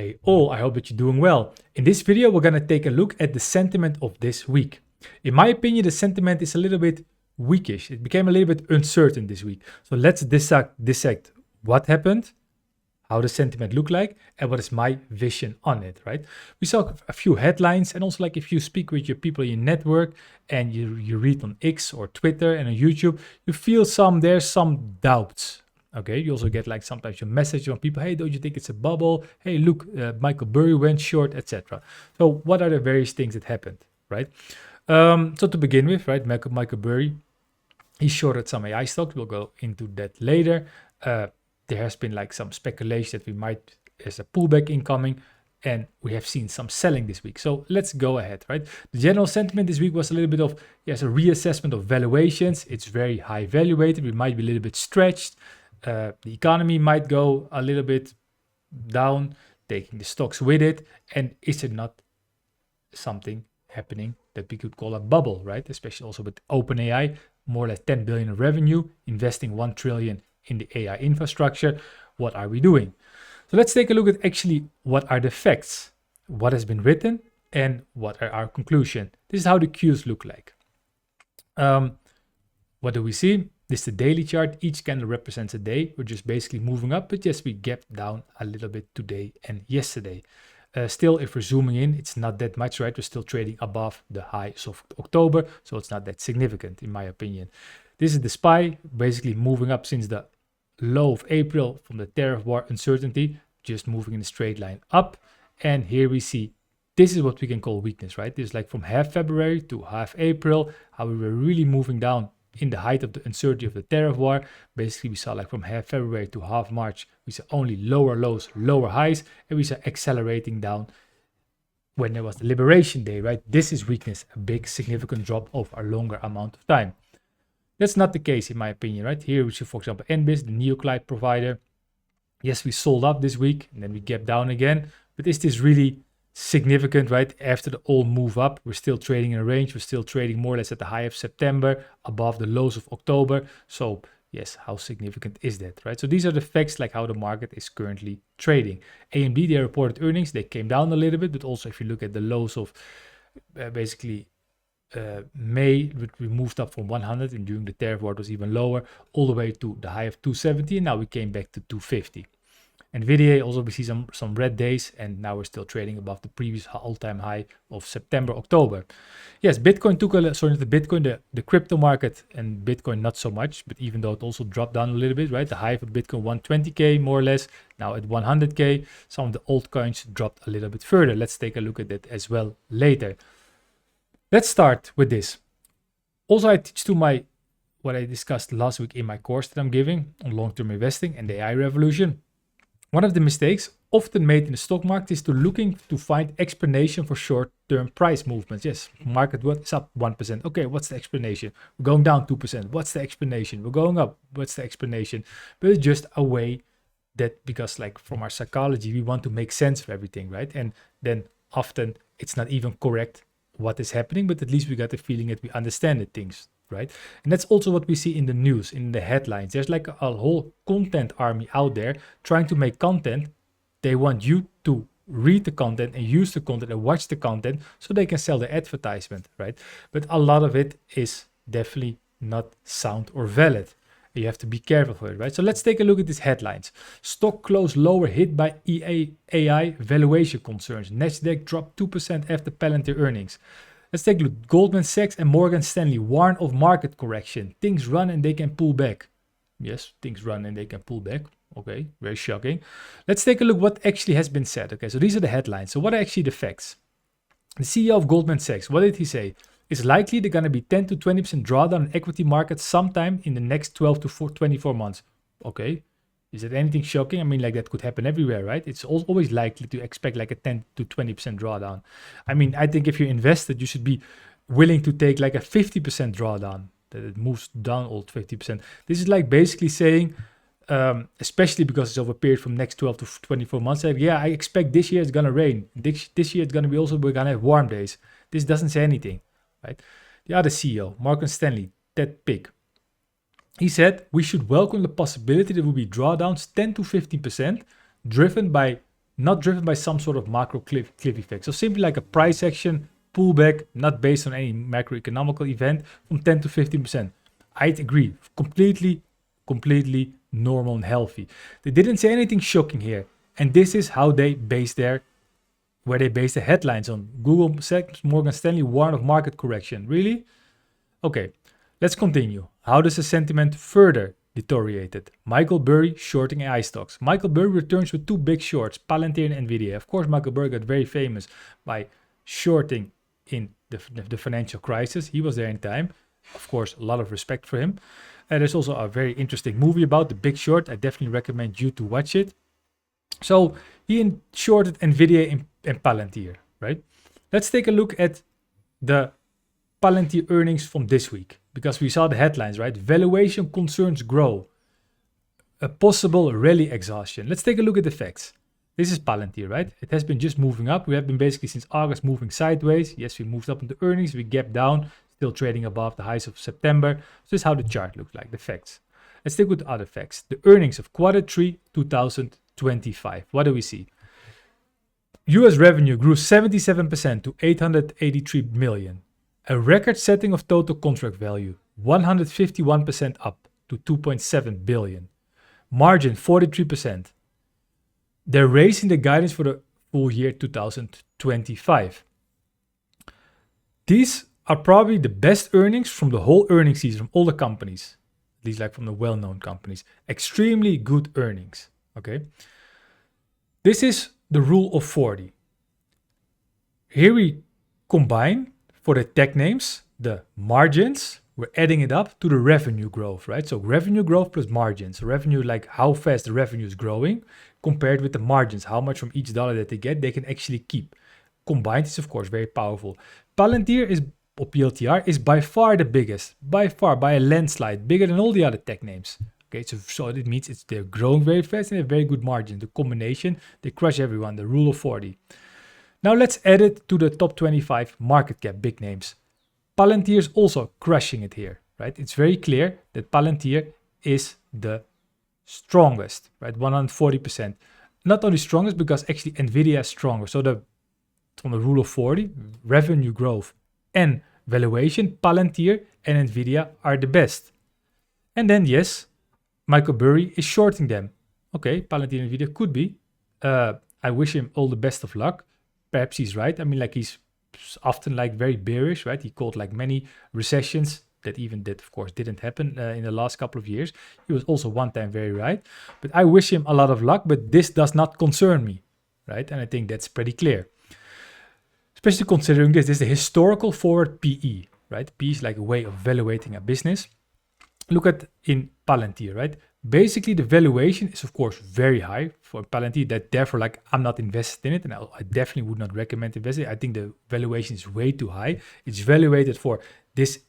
Hey all, I hope that you're doing well. In this video, we're going to take a look at the sentiment of this week. In my opinion, the sentiment is a little bit weakish. It became a little bit uncertain this week. So let's dissect what happened, how the sentiment looked like, and what is my vision on it, right? We saw a few headlines, and also like if you speak with your people in your network and you read on X or Twitter and on YouTube, you feel there's some doubts. Okay, you also get like sometimes your message from people, hey, don't you think it's a bubble? Hey, look, Michael Burry went short, etc. So what are the various things that happened, right? So to begin with, right, Michael Burry, he shorted some AI stocks. We'll go into that later. There has been like some speculation that we might, there's a pullback incoming, and we have seen some selling this week. So let's go ahead, right? The general sentiment this week was a little bit of, yes, a reassessment of valuations. It's very high valuated. We might be a little bit stretched. The economy might go a little bit down, taking the stocks with it. And is it not something happening that we could call a bubble, right? Especially also with OpenAI, more or less 10 billion in revenue, investing 1 trillion in the AI infrastructure. What are we doing? So let's take a look at actually what are the facts, what has been written, and what are our conclusion. This is how the Qs look like. What do we see? This is the daily chart. Each candle represents a day. We're just basically moving up, but yes, we gapped down a little bit today and yesterday. Still, if we're zooming in, it's not that much, right? We're still trading above the highs of October, so it's not that significant in my opinion. This is the SPY, basically moving up since the low of April from the tariff war uncertainty, just moving in a straight line up. And here we see, this is what we can call weakness, right? This is like from half February to half April, how we were really moving down in the height of the uncertainty of the tariff war. Basically, we saw like from half February to half March, we saw only lower lows, lower highs, and we saw accelerating down when there was the Liberation Day, right? This is weakness, a big significant drop over a longer amount of time. That's not the case in my opinion, right? Here we see, for example, NBIS, the Neocloud provider. Yes, we sold up this week and then we gapped down again, but is this really significant, right? After the all move up, we're still trading in a range. We're still trading more or less at the high of September, above the lows of October. So yes, how significant is that, right? So these are the facts, like how the market is currently trading. AMD, they reported earnings. They came down a little bit, but also if you look at the lows of May, we moved up from 100, and during the tariff war it was even lower, all the way to the high of 270, and now we came back to 250. NVIDIA, also we see some red days, and now we're still trading above the previous all-time high of September, October. Yes, Bitcoin took the crypto market, and Bitcoin not so much, but even though it also dropped down a little bit, right? The high of Bitcoin 120K more or less, now at 100K. Some of the altcoins dropped a little bit further. Let's take a look at that as well later. Let's start with this. Also, I teach to what I discussed last week in my course that I'm giving on long-term investing and the AI revolution. One of the mistakes often made in the stock market is looking to find explanation for short-term price movements. Yes, market is up 1%. Okay, what's the explanation? We're going down 2%. What's the explanation? We're going up. What's the explanation? But it's just a way that, because like from our psychology, we want to make sense of everything, right? And then often it's not even correct what is happening, but at least we got the feeling that we understand the things, right? And that's also what we see in the news, in the headlines. There's like a whole content army out there trying to make content. They want you to read the content and use the content and watch the content so they can sell the advertisement, right? But a lot of it is definitely not sound or valid. You have to be careful for it, right? So let's take a look at these headlines. Stock closed lower, hit by AI valuation concerns. Nasdaq dropped 2% after Palantir earnings. Let's take a look. Goldman Sachs and Morgan Stanley warn of market correction. Things run and they can pull back. Yes, things run and they can pull back. Okay, very shocking. Let's take a look what actually has been said. Okay, so these are the headlines. So what are actually the facts? The CEO of Goldman Sachs, what did he say? It's likely they're going to be 10 to 20% drawdown in equity markets sometime in the next 12 to 24 months. Okay, is it anything shocking? I mean, like that could happen everywhere, right? It's always likely to expect like a 10 to 20% drawdown. I mean, I think if you're invested, you should be willing to take like a 50% drawdown, that it moves down all 50%. This is like basically saying, especially because it's over a period from next 12 to 24 months, like, yeah, I expect this year it's going to rain. This year it's going to be also, we're going to have warm days. This doesn't say anything. Right? The other CEO, Morgan Stanley, Ted Pick, he said we should welcome the possibility there will be drawdowns 10 to 15%, driven by not driven by some sort of macro cliff effect. So simply like a price action pullback, not based on any macroeconomical event, from 10 to 15%. I'd agree, completely normal and healthy. They didn't say anything shocking here, and this is how they base their headlines on. Google said Morgan Stanley warned of market correction. Really? Okay, let's continue. How does the sentiment further deteriorated? Michael Burry shorting AI stocks. Michael Burry returns with two big shorts, Palantir and Nvidia. Of course, Michael Burry got very famous by shorting in the financial crisis. He was there in time. Of course, a lot of respect for him. There's also a very interesting movie about The Big Short. I definitely recommend you to watch it. So he shorted Nvidia and Palantir, right? Let's take a look at the Palantir earnings from this week, because we saw the headlines, right? Valuation concerns grow. A possible rally exhaustion. Let's take a look at the facts. This is Palantir, right? It has been just moving up. We have been basically since August moving sideways. Yes, we moved up into earnings. We gapped down, still trading above the highs of September. So this is how the chart looks like, the facts. Let's take with the other facts. The earnings of Q3 2025. What do we see? US revenue grew 77% to 883 million. A record setting of total contract value, 151% up to 2.7 billion. Margin 43%. They're raising the guidance for the full year 2025. These are probably the best earnings from the whole earnings season from all the companies, at least like from the well-known companies. Extremely good earnings, okay? This is the rule of 40. Here we combine, for the tech names, the margins, we're adding it up to the revenue growth, right? So revenue growth plus margins. Revenue, like how fast the revenue is growing, compared with the margins, how much from each dollar that they get, they can actually keep. Combined is, of course, very powerful. Palantir or PLTR is by far the biggest, by a landslide, bigger than all the other tech names. Okay, so it means they're growing very fast and they have very good margins. The combination, they crush everyone, the rule of 40. Now let's add it to the top 25 market cap big names. Palantir is also crushing it here, right? It's very clear that Palantir is the strongest, right? 140%. Not only strongest, because actually Nvidia is stronger. So from the rule of 40, revenue growth and valuation, Palantir and Nvidia are the best. And then yes, Michael Burry is shorting them. Okay, Palantir and Nvidia could be. I wish him all the best of luck. Perhaps he's right. I mean, like, he's often like very bearish, right? He called like many recessions that of course didn't happen in the last couple of years. He was also one time very right. But I wish him a lot of luck, but this does not concern me, right? And I think that's pretty clear. Especially considering this is the historical forward PE, right? PE is like a way of evaluating a business. Look at in Palantir, right? Basically, the valuation is, of course, very high for Palantir. That therefore, like, I'm not invested in it, and I definitely would not recommend investing. I think the valuation is way too high. It's valuated for this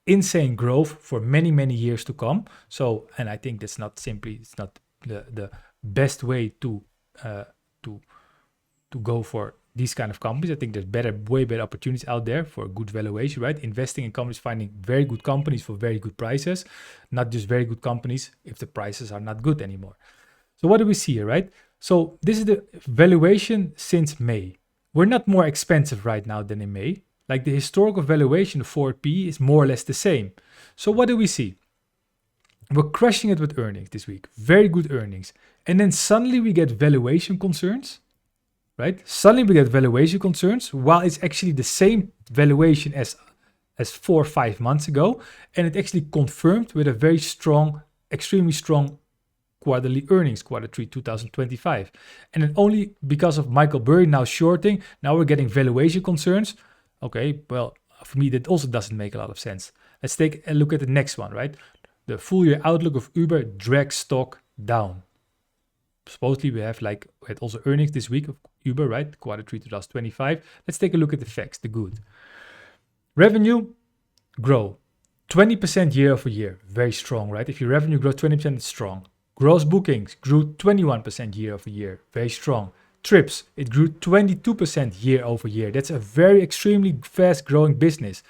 insane growth for many, many years to come. So, and I think it's not the best way to go for these kind of companies. I think there's way better opportunities out there for a good valuation, right? Investing in companies, finding very good companies for very good prices, not just very good companies if the prices are not good anymore. So what do we see here, right? So this is the valuation since May. We're not more expensive right now than in May. Like the historical valuation of forward PE is more or less the same. So what do we see? We're crushing it with earnings this week. Very good earnings. And then suddenly we get valuation concerns. Right? Suddenly we get valuation concerns while it's actually the same valuation as 4 or 5 months ago. And it actually confirmed with a very strong, extremely strong quarterly earnings, Q3 2025. And then only because of Michael Burry now shorting, now we're getting valuation concerns. Okay, well, for me, that also doesn't make a lot of sense. Let's take a look at the next one, right? The full year outlook of Uber drags stock down. Supposedly we had also earnings this week of Uber, right? Q3 2025. Let's take a look at the facts, the good. Revenue grow 20% year over year. Very strong, right? If your revenue grows 20%, it's strong. Gross bookings grew 21% year over year. Very strong. Trips, it grew 22% year over year. That's a very extremely fast growing business.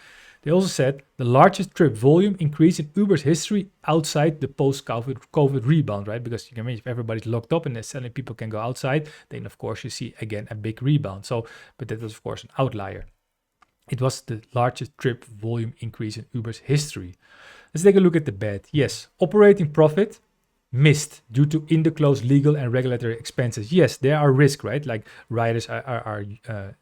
They also said the largest trip volume increase in Uber's history outside the post-COVID rebound, right? Because you can imagine if everybody's locked up and suddenly people can go outside, then of course you see again a big rebound. So, but that was of course an outlier. It was the largest trip volume increase in Uber's history. Let's take a look at the bad. Yes, operating profit missed due to undisclosed legal and regulatory expenses. Yes, there are risks, right? Like riders are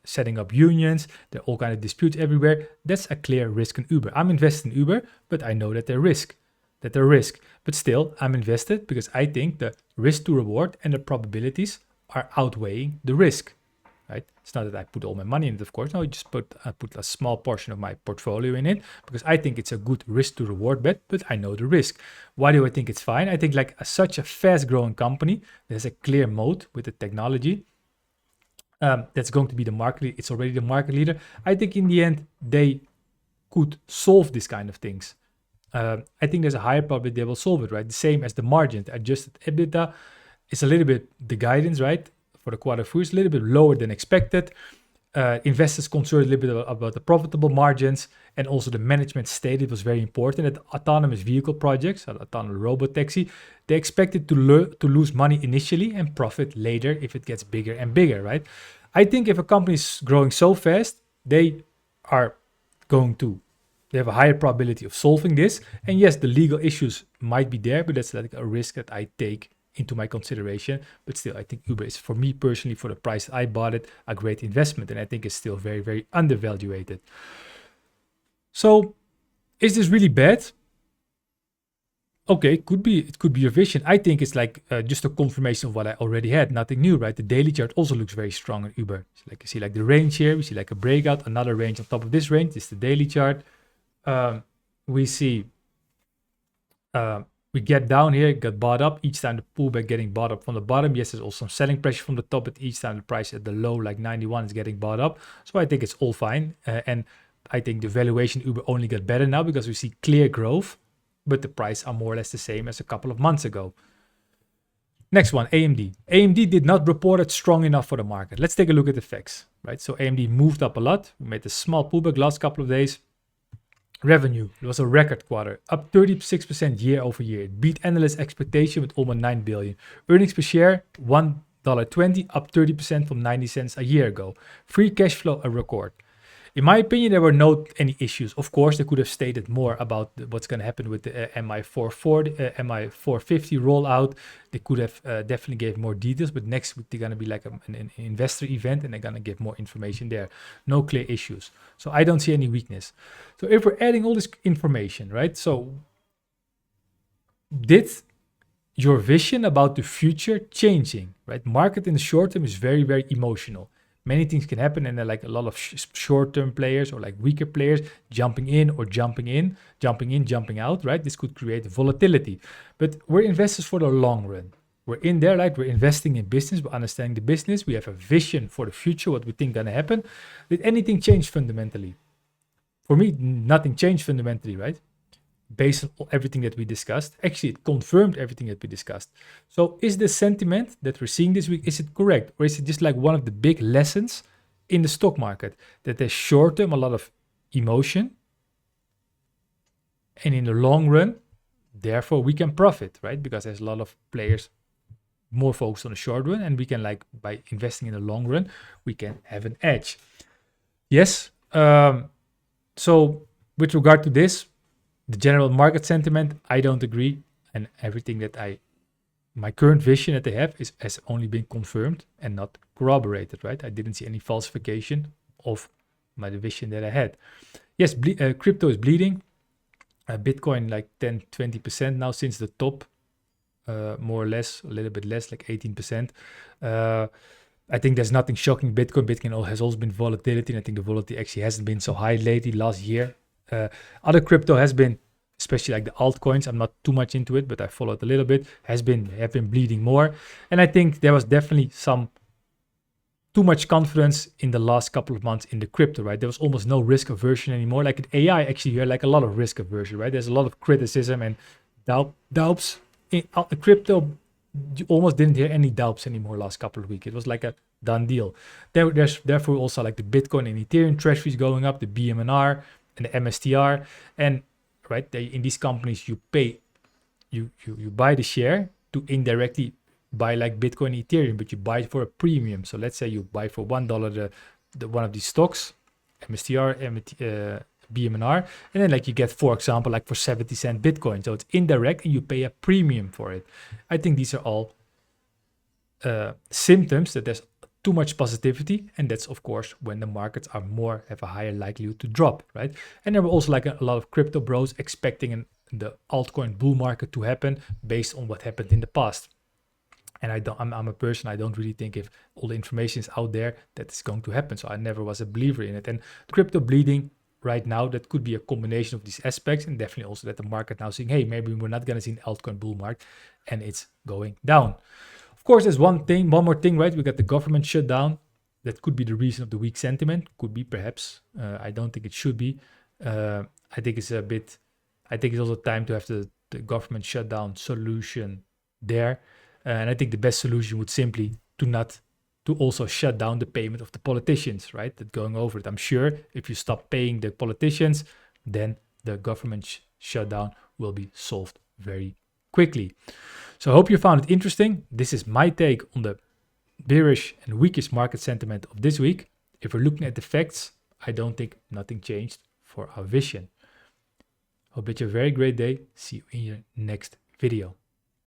setting up unions. There are all kind of disputes everywhere. That's a clear risk in Uber. I'm invested in Uber, but I know that they're risk. But still, I'm invested because I think the risk to reward and the probabilities are outweighing the risk. Right? It's not that I put all my money in it, of course. No, I put a small portion of my portfolio in it because I think it's a good risk to reward bet, but I know the risk. Why do I think it's fine? I think like such a fast growing company, there's a clear moat with the technology. That's going to be the market. It's already the market leader. I think in the end, they could solve these kind of things. I think there's a higher probability they will solve it, right? The same as the margin, the adjusted EBITDA is a little bit the guidance, right? For the quarter four is a little bit lower than expected. Investors concerned a little bit about the profitable margins, and also the management stated was very important that autonomous vehicle projects, autonomous robot taxi, they expected to lose money initially and profit later if it gets bigger and bigger, right? I think if a company is growing so fast, they have a higher probability of solving this. And yes, the legal issues might be there, but that's like a risk that I take into my consideration. But still, I think Uber is, for me personally, for the price I bought it, a great investment, and I think it's still very, very undervalued. So is this really bad? Okay, it could be your vision. I think it's like just a confirmation of what I already had, nothing new, right? The daily chart also looks very strong in Uber. So like you see like the range here, we see like a breakout, another range on top of this range. This is the daily chart. We see we get down here, got bought up. Each time the pullback getting bought up from the bottom. Yes, there's also some selling pressure from the top, but each time the price at the low, like 91, is getting bought up. So I think it's all fine. And I think the valuation Uber only got better now because we see clear growth, but the price are more or less the same as a couple of months ago. Next one, AMD. AMD did not report it strong enough for the market. Let's take a look at the facts, right? So AMD moved up a lot. We made a small pullback last couple of days. Revenue, it was a record quarter, up 36% year over year. It beat analyst expectation with almost 9 billion. Earnings per share, $1.20, up 30% from 90 cents a year ago. Free cash flow, a record. In my opinion, there were no any issues. Of course, they could have stated more about what's going to happen with the MI450 rollout. They could have definitely gave more details, but next week they're going to be like an investor event and they're going to give more information there. No clear issues. So I don't see any weakness. So if we're adding all this information, right? So did your vision about the future changing, right? Market in the short term is very, very emotional. Many things can happen, and there are like a lot of short-term players or like weaker players jumping in, jumping out, right? This could create volatility. But we're investors for the long run. We're in there, like we're investing in business, we're understanding the business, we have a vision for the future, what we think gonna happen. Did anything change fundamentally? For me, nothing changed fundamentally, right? Based on everything that we discussed. Actually, it confirmed everything that we discussed. So is the sentiment that we're seeing this week, is it correct? Or is it just like one of the big lessons in the stock market? That there's short term, a lot of emotion. And in the long run, therefore we can profit, right? Because there's a lot of players more focused on the short run. And we can like, by investing in the long run, we can have an edge. Yes. So with regard to this, the general market sentiment, I don't agree. And everything that my current vision that I have has only been confirmed and not corroborated, right? I didn't see any falsification of my vision that I had. Yes, crypto is bleeding. Bitcoin like 10-20% now since the top, more or less, a little bit less, like 18%. I think there's nothing shocking. Bitcoin has also been volatility, and I think the volatility actually hasn't been so high lately last year. Other crypto has been, especially like the altcoins, I'm not too much into it, but I followed a little bit, have been bleeding more. And I think there was definitely too much confidence in the last couple of months in the crypto, right? There was almost no risk aversion anymore. Like in AI, actually, you hear like a lot of risk aversion, right? There's a lot of criticism and doubts. In crypto, you almost didn't hear any doubts anymore last couple of weeks. It was like a done deal. There's therefore also like the Bitcoin and Ethereum treasuries going up, the BMNR, and the MSTR, and right, in these companies you pay, you buy the share to indirectly buy like Bitcoin, Ethereum, but you buy it for a premium. So let's say you buy for $1 the one of these stocks, MSTR, BMNR, and then like you get, for example, like for 70 cent Bitcoin. So it's indirect and you pay a premium for it. I think these are all symptoms that there's too much positivity, and that's of course when the markets are have a higher likelihood to drop, right? And there were also like a lot of crypto bros expecting the altcoin bull market to happen based on what happened in the past. And I'm a person, I don't really think if all the information is out there that it's going to happen. So I never was a believer in it. And crypto bleeding right now, that could be a combination of these aspects, and definitely also that the market now saying, hey, maybe we're not going to see an altcoin bull market, and it's going down. Of course, there's one more thing, right? We got the government shutdown. That could be the reason of the weak sentiment. Could be, perhaps. I don't think it should be. I think it's also time to have the government shutdown solution there. And I think the best solution would simply to also shut down the payment of the politicians, right? That going over it. I'm sure if you stop paying the politicians, then the government shutdown will be solved very quickly. So I hope you found it interesting. This is my take on the bearish and weakest market sentiment of this week. If we're looking at the facts, I don't think nothing changed for our vision. Hope that you have a very great day. See you in your next video.